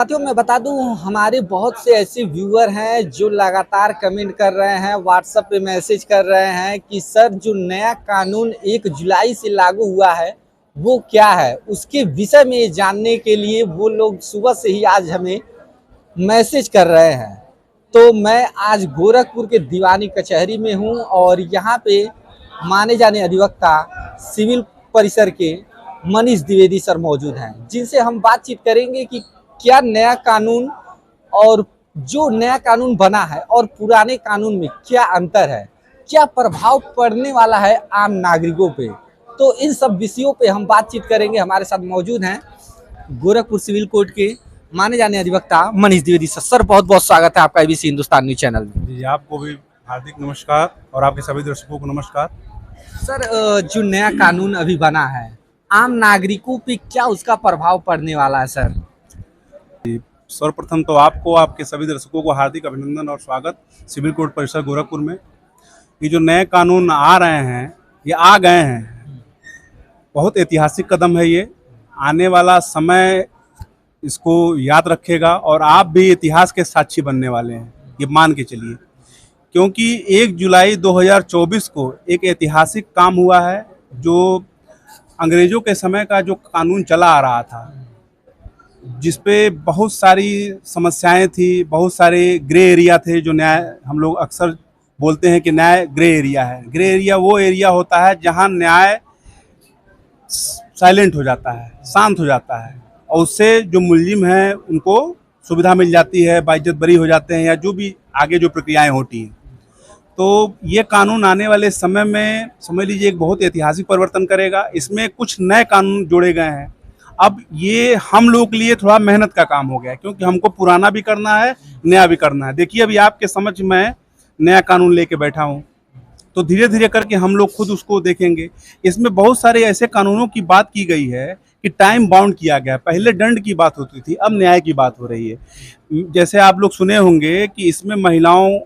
साथियों मैं बता दूं हमारे बहुत से ऐसे व्यूअर हैं जो लगातार कमेंट कर रहे हैं, व्हाट्सएप पे मैसेज कर रहे हैं कि सर जो नया कानून 1 जुलाई से लागू हुआ है वो क्या है। उसके विषय में जानने के लिए वो लोग सुबह से ही आज हमें मैसेज कर रहे हैं। तो मैं आज गोरखपुर के दीवानी कचहरी में हूं और यहाँ पे माने जाने अधिवक्ता सिविल परिसर के मनीष द्विवेदी सर मौजूद हैं, जिनसे हम बातचीत करेंगे कि क्या नया कानून और जो नया कानून बना है और पुराने कानून में क्या अंतर है, क्या प्रभाव पड़ने वाला है आम नागरिकों पे। तो इन सब विषयों पे हम बातचीत करेंगे। हमारे साथ मौजूद हैं गोरखपुर सिविल कोर्ट के माने जाने अधिवक्ता मनीष द्विवेदी सर। सर बहुत बहुत स्वागत है आपका एबीसी हिंदुस्तान न्यूज चैनल में। जी, आपको भी हार्दिक नमस्कार और आपके सभी दर्शकों को नमस्कार। सर जो नया कानून अभी बना है आम नागरिकों पे क्या उसका प्रभाव पड़ने वाला है सर? सर्वप्रथम तो आपको, आपके सभी दर्शकों को हार्दिक अभिनंदन और स्वागत सिविल कोर्ट परिसर गोरखपुर में। ये जो नए कानून आ रहे हैं, ये आ गए हैं, बहुत ऐतिहासिक कदम है ये। आने वाला समय इसको याद रखेगा और आप भी इतिहास के साक्षी बनने वाले हैं, ये मान के चलिए। क्योंकि 1 जुलाई 2024 को एक ऐतिहासिक काम हुआ है। जो अंग्रेजों के समय का जो कानून चला आ रहा था, जिसपे बहुत सारी समस्याएं थी, बहुत सारे ग्रे एरिया थे, जो न्याय हम लोग अक्सर बोलते हैं कि न्याय ग्रे एरिया है। ग्रे एरिया वो एरिया होता है जहां न्याय साइलेंट हो जाता है, शांत हो जाता है, और उससे जो मुलजिम हैं उनको सुविधा मिल जाती है, बाइज्जत बरी हो जाते हैं, या जो भी आगे जो प्रक्रियाएं होती हैं। तो ये कानून आने वाले समय में समझ लीजिए एक बहुत ऐतिहासिक परिवर्तन करेगा। इसमें कुछ नए कानून जोड़े गए हैं। अब ये हम लोगों के लिए थोड़ा मेहनत का काम हो गया, क्योंकि हमको पुराना भी करना है, नया भी करना है। देखिए अभी आपके समझ में नया कानून लेके बैठा हूँ, तो धीरे धीरे करके हम लोग खुद उसको देखेंगे। इसमें बहुत सारे ऐसे कानूनों की बात की गई है कि टाइम बाउंड किया गया। पहले दंड की बात होती थी, अब न्याय की बात हो रही है। जैसे आप लोग सुने होंगे कि इसमें महिलाओं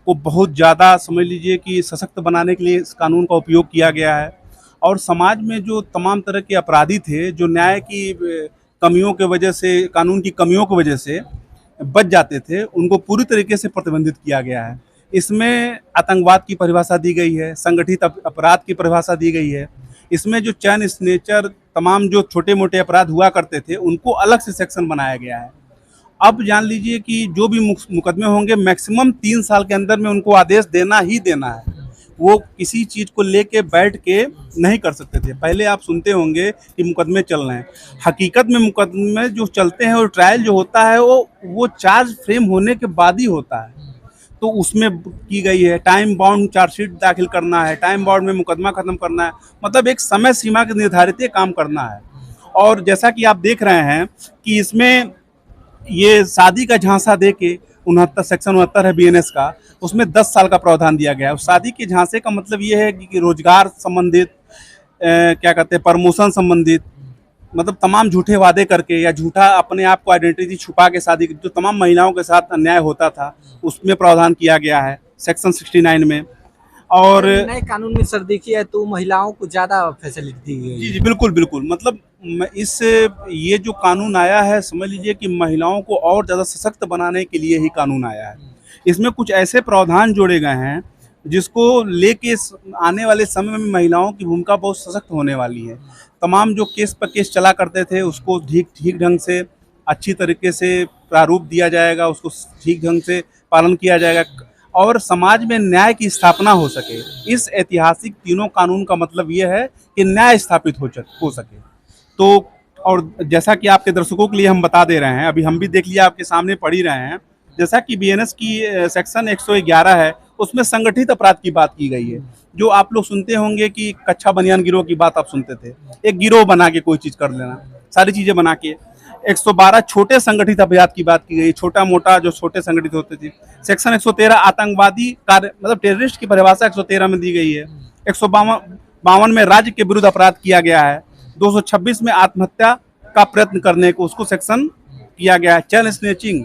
को बहुत ज़्यादा समझ लीजिए कि सशक्त बनाने के लिए इस कानून का उपयोग किया गया है। और समाज में जो तमाम तरह के अपराधी थे, जो न्याय की कमियों के वजह से, कानून की कमियों की वजह से बच जाते थे, उनको पूरी तरीके से प्रतिबंधित किया गया है। इसमें आतंकवाद की परिभाषा दी गई है, संगठित अपराध की परिभाषा दी गई है। इसमें जो चैन स्नेचर, तमाम जो छोटे मोटे अपराध हुआ करते थे, उनको अलग से सेक्शन बनाया गया है। अब जान लीजिए कि जो भी मुकदमे होंगे, मैक्सिमम 3 साल के अंदर में उनको आदेश देना ही देना है। वो किसी चीज़ को लेके बैठ के नहीं कर सकते थे। पहले आप सुनते होंगे कि मुकदमे चल रहे हैं, हकीकत में मुकदमे जो चलते हैं और ट्रायल जो होता है वो चार्ज फ्रेम होने के बाद ही होता है। तो उसमें की गई है टाइम बाउंड चार्जशीट दाखिल करना है, टाइम बाउंड में मुकदमा खत्म करना है, मतलब एक समय सीमा के निर्धारित काम करना है। और जैसा कि आप देख रहे हैं कि इसमें ये शादी का झांसा दे के 69 सेक्शन 69 है बीएनएस का, उसमें 10 साल का प्रावधान दिया गया है। शादी के झांसे का मतलब ये है कि रोजगार संबंधित, क्या कहते हैं, प्रमोशन संबंधित, मतलब तमाम झूठे वादे करके या झूठा अपने आप को आइडेंटिटी छुपा के शादी, जो तमाम महिलाओं के साथ अन्याय होता था, उसमें प्रावधान किया गया है सेक्शन 69 में। और नए कानून में सर देखिए तो महिलाओं को ज्यादा फैसिलिटी दी गई है। जी जी, बिल्कुल बिल्कुल, मतलब ये जो कानून आया है, समझ लीजिए कि महिलाओं को और ज़्यादा सशक्त बनाने के लिए ही कानून आया है। इसमें कुछ ऐसे प्रावधान जोड़े गए हैं जिसको लेके आने वाले समय में महिलाओं की भूमिका बहुत सशक्त होने वाली है। तमाम जो केस पर केस चला करते थे, उसको ठीक ढंग से, अच्छी तरीके से प्रारूप दिया जाएगा, उसको ठीक ढंग से पालन किया जाएगा, और समाज में न्याय की स्थापना हो सके। इस ऐतिहासिक तीनों कानून का मतलब ये है कि न्याय स्थापित हो सके। तो और जैसा कि आपके दर्शकों के लिए हम बता दे रहे हैं, अभी हम भी देख लिया, आपके सामने पढ़ ही रहे हैं, जैसा कि बीएनएस की सेक्शन 111 है, उसमें संगठित अपराध की बात की गई है। जो आप लोग सुनते होंगे कि कच्चा बनियान गिरोह की बात आप सुनते थे, एक गिरोह बना के कोई चीज़ कर लेना, सारी चीज़ें बना के। 112 छोटे संगठित अपराध की बात की गई, छोटा मोटा जो छोटे संगठित होते थे। सेक्शन 113 आतंकवादी कार्य, मतलब टेररिस्ट की परिभाषा 113 में दी गई है। 152 में राज्य के विरुद्ध अपराध किया गया है। 226 में आत्महत्या का प्रयत्न करने को, उसको सेक्शन किया गया है। चैन स्नेचिंग,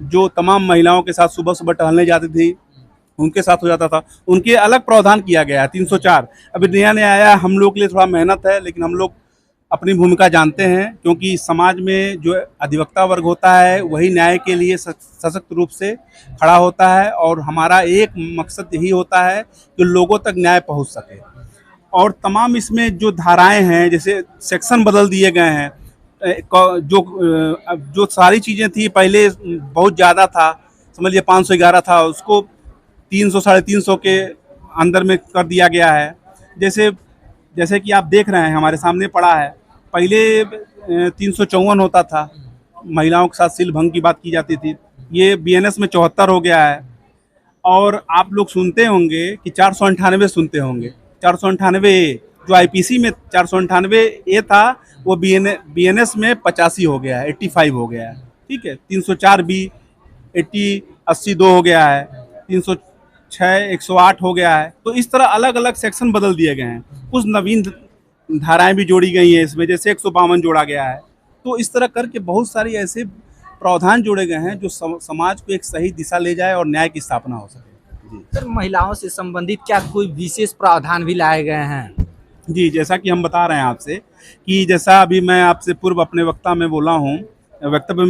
जो तमाम महिलाओं के साथ सुबह सुबह टहलने जाती थी, उनके साथ हो जाता था, उनके अलग प्रावधान किया गया है। 304 अभी नया नया आया, हम लोग के लिए थोड़ा मेहनत है, लेकिन हम लोग अपनी भूमिका जानते हैं, क्योंकि समाज में जो अधिवक्ता वर्ग होता है वही न्याय के लिए सशक्त रूप से खड़ा होता है, और हमारा एक मकसद यही होता है कि लोगों तक न्याय पहुंच सके। और तमाम इसमें जो धाराएं हैं, जैसे सेक्शन बदल दिए गए हैं, जो सारी चीज़ें थी पहले बहुत ज़्यादा था, समझ लीजिए 511 था, उसको 300 350 के अंदर में कर दिया गया है। जैसे कि आप देख रहे हैं हमारे सामने पड़ा है, पहले 354 होता था, महिलाओं के साथ सील भंग की बात की जाती थी, ये बीएनएस में 74 हो गया है। और आप लोग सुनते होंगे कि 498 सुनते होंगे, 498 जो आईपीसी में 498 ए था, वो बीएनएस में 85 हो गया है, 85 हो गया है। ठीक है, 304 बी 82 हो गया है, 306 108 हो गया है। तो इस तरह अलग अलग सेक्शन बदल दिए गए हैं, कुछ नवीन धाराएं भी जोड़ी गई हैं इसमें, जैसे 152 जोड़ा गया है। तो इस तरह करके बहुत सारी ऐसे प्रावधान जोड़े गए हैं जो समाज को एक सही दिशा ले जाए और न्याय की स्थापना हो सके। जी सर, महिलाओं से संबंधित क्या कोई विशेष प्रावधान भी लाए गए हैं? जी, जैसा कि हम बता रहे हैं आपसे कि जैसा अभी मैं आपसे पूर्व अपने वक्तव्य में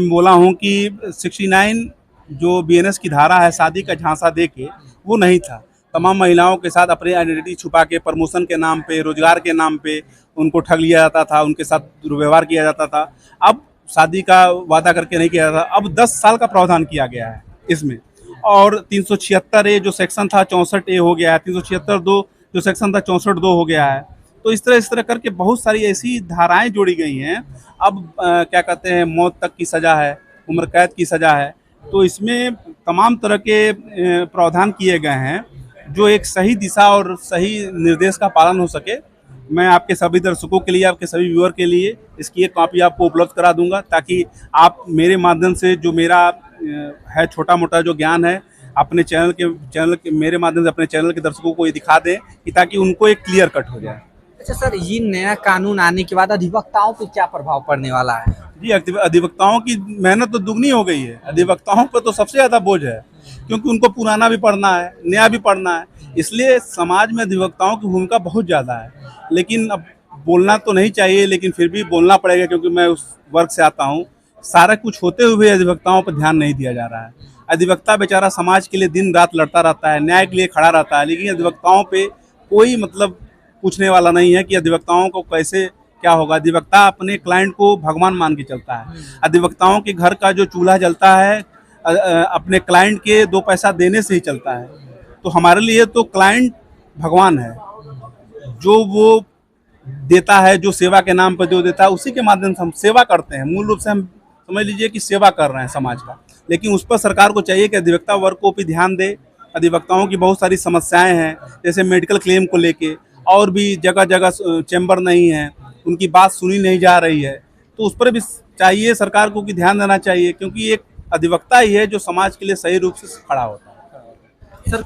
बोला हूँ कि 69 जो बीएनएस की धारा है, शादी का झांसा दे के, वो नहीं था। तमाम महिलाओं के साथ अपनी आइडेंटिटी छुपा के, प्रमोशन के नाम पे, रोजगार के नाम पे उनको ठग लिया जाता था, उनके साथ दुर्व्यवहार किया जाता था। अब शादी का वादा करके नहीं किया जाता, अब 10 साल का प्रावधान किया गया है इसमें। और 376 ए जो सेक्शन था 64 ए हो गया है, 376 2 जो सेक्शन था 64 2 हो गया है। तो इस तरह करके बहुत सारी ऐसी धाराएं जोड़ी गई हैं। अब क्या कहते हैं, मौत तक की सज़ा है, उम्र कैद की सज़ा है। तो इसमें तमाम तरह के प्रावधान किए गए हैं जो एक सही दिशा और सही निर्देश का पालन हो सके। मैं आपके सभी दर्शकों के लिए, आपके सभी व्यूअर के लिए इसकी एक कॉपी आपको उपलब्ध करा दूंगा, ताकि आप मेरे माध्यम से जो मेरा है छोटा मोटा जो ज्ञान है, अपने चैनल के मेरे माध्यम से अपने चैनल के दर्शकों को ये दिखा दें, कि ताकि उनको एक क्लियर कट हो जाए। अच्छा सर, ये नया कानून आने के बाद अधिवक्ताओं पे क्या प्रभाव पड़ने वाला है? जी, अधिवक्ताओं की मेहनत तो दुगनी हो गई है। अधिवक्ताओं पर तो सबसे ज़्यादा बोझ है, क्योंकि उनको पुराना भी पढ़ना है, नया भी पढ़ना है। इसलिए समाज में अधिवक्ताओं की भूमिका बहुत ज़्यादा है। लेकिन अब बोलना तो नहीं चाहिए, लेकिन फिर भी बोलना पड़ेगा, क्योंकि मैं उस वर्ग से आता हूँ। सारा कुछ होते हुए अधिवक्ताओं पर ध्यान नहीं दिया जा रहा है। अधिवक्ता बेचारा समाज के लिए दिन रात लड़ता रहता है, न्याय के लिए खड़ा रहता है, लेकिन अधिवक्ताओं पे कोई मतलब पूछने वाला नहीं है कि अधिवक्ताओं को कैसे क्या होगा। अधिवक्ता अपने क्लाइंट को भगवान मान के चलता है। अधिवक्ताओं के घर का जो चूल्हा जलता है अपने क्लाइंट के 2 पैसा देने से ही चलता है। तो हमारे लिए तो क्लाइंट भगवान है, जो वो देता है, जो सेवा के नाम पर जो देता है, उसी के माध्यम से हम सेवा करते हैं। मूल रूप से हम समझ लीजिए कि सेवा कर रहे हैं समाज का। लेकिन उस पर सरकार को चाहिए कि अधिवक्ता वर्ग को भी ध्यान दे। अधिवक्ताओं की बहुत सारी समस्याएं हैं, जैसे मेडिकल क्लेम को लेके, और भी जगह जगह चैम्बर नहीं है, उनकी बात सुनी नहीं जा रही है। तो उस पर भी चाहिए सरकार को कि ध्यान देना चाहिए, क्योंकि एक अधिवक्ता ही है जो समाज के लिए सही रूप से खड़ा होता है। सर,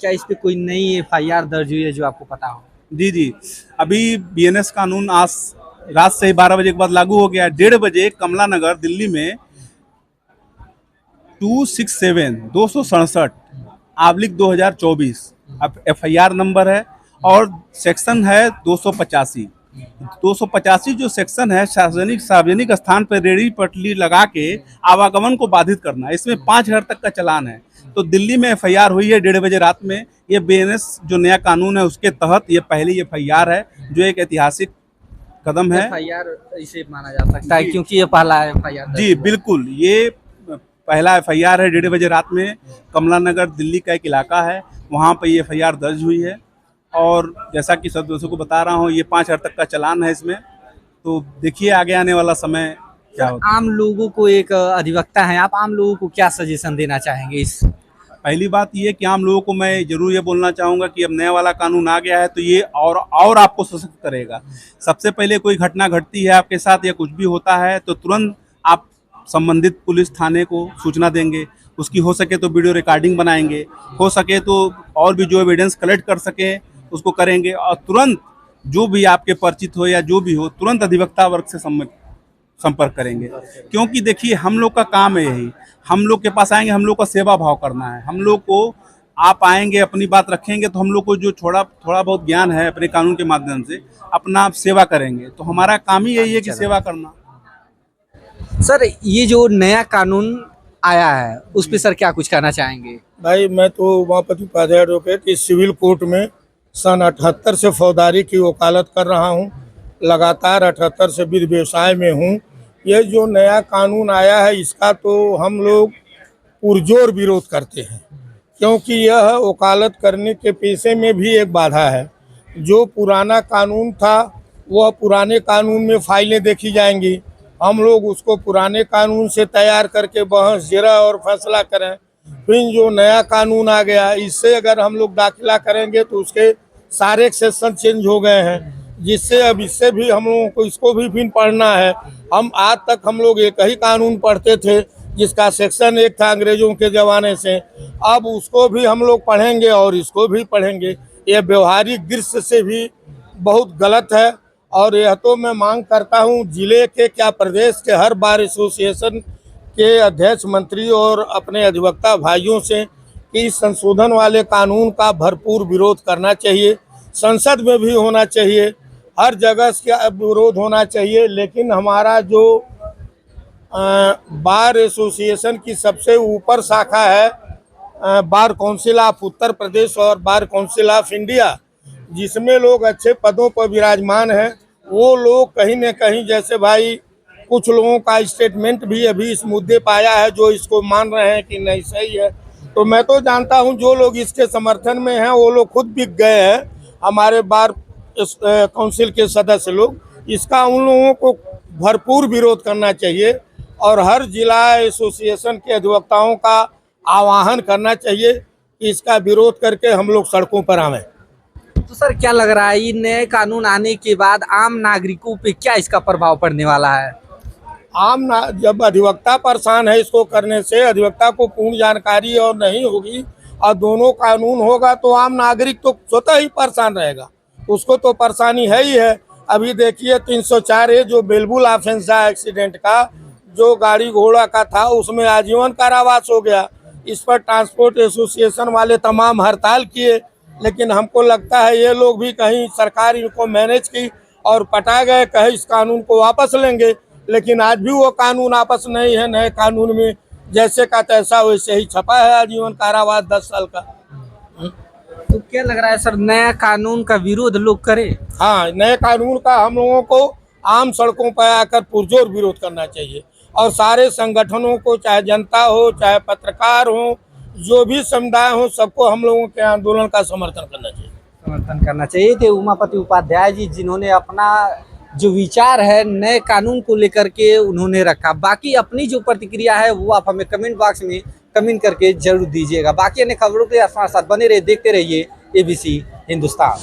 क्या इस पे कोई नई एफआईआर दर्ज हुई है जो आपको पता हो? जी, अभी बीएनएस कानून आज रात से ही 12 बजे के बाद लागू हो गया है। 1:30 बजे कमला नगर दिल्ली में 267 अब एफआईआर नंबर है, और सेक्शन है 285 जो सेक्शन है, सार्वजनिक स्थान पर रेहड़ी पटरी लगा के आवागमन को बाधित करना। इसमें 5,000 तक का चालान है। तो दिल्ली में एफआईआर हुई है 1:30 बजे रात में। ये बीएनएस जो नया कानून है उसके तहत ये पहली एफआईआर है, जो एक ऐतिहासिक कदम है। एफआईआर इसे माना जा सकता है, क्योंकि ये पहला एफआईआर। जी बिल्कुल, ये पहला एफआईआर है। 1:30 बजे रात में कमला नगर दिल्ली का एक इलाका है, वहाँ पर ये एफआईआर दर्ज हुई है। और जैसा कि सब दोस्तों को बता रहा हूँ, ये 5,000 तक का चालान है इसमें। तो देखिए आगे आने वाला समय क्या होता है। आम लोगों को, एक अधिवक्ता है आप, आम लोगों को क्या सजेशन देना चाहेंगे इस? पहली बात ये कि आम लोगों को मैं जरूर ये बोलना चाहूँगा कि अब नया वाला कानून आ गया है, तो ये और आपको सशक्त करेगा। सबसे पहले कोई घटना घटती है आपके साथ या कुछ भी होता है, तो तुरंत आप संबंधित पुलिस थाने को सूचना देंगे। उसकी हो सके तो वीडियो रिकॉर्डिंग बनाएंगे, हो सके तो और भी जो एविडेंस कलेक्ट कर सके उसको करेंगे, और तुरंत जो भी आपके परिचित हो या जो भी हो, तुरंत अधिवक्ता वर्ग से संपर्क करेंगे। क्योंकि देखिए, हम लोग का काम है यही, हम लोग के पास आएंगे, हम लोग का सेवा भाव करना है। हम लोग को आप आएंगे, अपनी बात रखेंगे, तो हम लोग को जो थोड़ा थोड़ा बहुत ज्ञान है अपने कानून के माध्यम से अपना आप सेवा करेंगे। तो हमारा काम ही यही है कि सेवा करना। सर ये जो नया कानून आया है उस पे सर क्या कुछ कहना चाहेंगे? भाई मैं तो उमापति उपाध्याय एडवोकेट इस सिविल कोर्ट में सन 78 से फौजदारी की वकालत कर रहा हूँ। लगातार 78 से विधि व्यवसाय में हूँ। ये जो नया कानून आया है इसका तो हम लोग पुरजोर विरोध करते हैं, क्योंकि यह वकालत करने के पेशे में भी एक बाधा है। जो पुराना कानून था वह पुराने कानून में फाइलें देखी जाएंगी, हम लोग उसको पुराने कानून से तैयार करके बहस जरा और फैसला करें। फिर जो नया कानून आ गया इससे अगर हम लोग दाखिला करेंगे तो उसके सारे सेक्शन चेंज हो गए हैं, जिससे अब इससे भी हम लोगों को इसको भी फिर पढ़ना है। हम आज तक हम लोग एक ही कानून पढ़ते थे जिसका सेक्शन एक था अंग्रेजों के ज़माने से, अब उसको भी हम लोग पढ़ेंगे और इसको भी पढ़ेंगे। ये व्यवहारिक दृष्टि से भी बहुत गलत है। और यह तो मैं मांग करता हूँ जिले के क्या प्रदेश के हर बार एसोसिएशन के अध्यक्ष मंत्री और अपने अधिवक्ता भाइयों से कि इस संशोधन वाले कानून का भरपूर विरोध करना चाहिए। संसद में भी होना चाहिए, हर जगह इसका विरोध होना चाहिए। लेकिन हमारा जो बार एसोसिएशन की सबसे ऊपर शाखा है bar council of Uttar Pradesh और बार काउंसिल ऑफ इंडिया, जिसमें लोग अच्छे पदों पर विराजमान हैं, वो लोग कहीं न कहीं जैसे भाई कुछ लोगों का स्टेटमेंट भी अभी इस मुद्दे पर आया है जो इसको मान रहे हैं कि नहीं सही है। तो मैं तो जानता हूं जो लोग इसके समर्थन में हैं वो लोग खुद बिक गए हैं, हमारे बार काउंसिल के सदस्य लोग। इसका उन लोगों को भरपूर विरोध करना चाहिए और हर जिला एसोसिएशन के अधिवक्ताओं का आह्वान करना चाहिए कि इसका विरोध करके हम लोग सड़कों पर आवें। तो सर क्या लग रहा है ये नए कानून आने के बाद आम नागरिकों पे क्या इसका प्रभाव पड़ने वाला है? जब अधिवक्ता परेशान है इसको करने से, अधिवक्ता को पूर्ण जानकारी और नहीं होगी और दोनों कानून होगा तो आम नागरिक तो स्वतः ही परेशान रहेगा, उसको तो परेशानी है ही है। अभी देखिए 304 ए जो बेलबुल ऑफेंस था एक्सीडेंट का, जो गाड़ी घोड़ा का था, उसमें आजीवन कारावास हो गया। इस पर ट्रांसपोर्ट एसोसिएशन वाले तमाम हड़ताल किए, लेकिन हमको लगता है ये लोग भी कहीं सरकार इनको मैनेज की और पटा गए, कहे इस कानून को वापस लेंगे, लेकिन आज भी वो कानून वापस नहीं है। नए कानून में जैसे का तैसा वैसे ही छपा है आजीवन कारावास 10 साल का। तो क्या लग रहा है सर नया कानून का विरोध लोग करें? हाँ, नए कानून का हम लोगों को आम सड़कों पर आकर पुरजोर विरोध करना चाहिए और सारे संगठनों को, चाहे जनता हो चाहे पत्रकार हो, जो भी समुदाय हो, सबको हम लोगों के आंदोलन का समर्थन करना चाहिए। थे उमापति उपाध्याय जी, जिन्होंने अपना जो विचार है नए कानून को लेकर के उन्होंने रखा। बाकी अपनी जो प्रतिक्रिया है वो आप हमें कमेंट बॉक्स में कमेंट करके जरूर दीजिएगा। बाकी अन्य खबरों के साथ बने रहिए, देखते रहिए ABC हिंदुस्तान।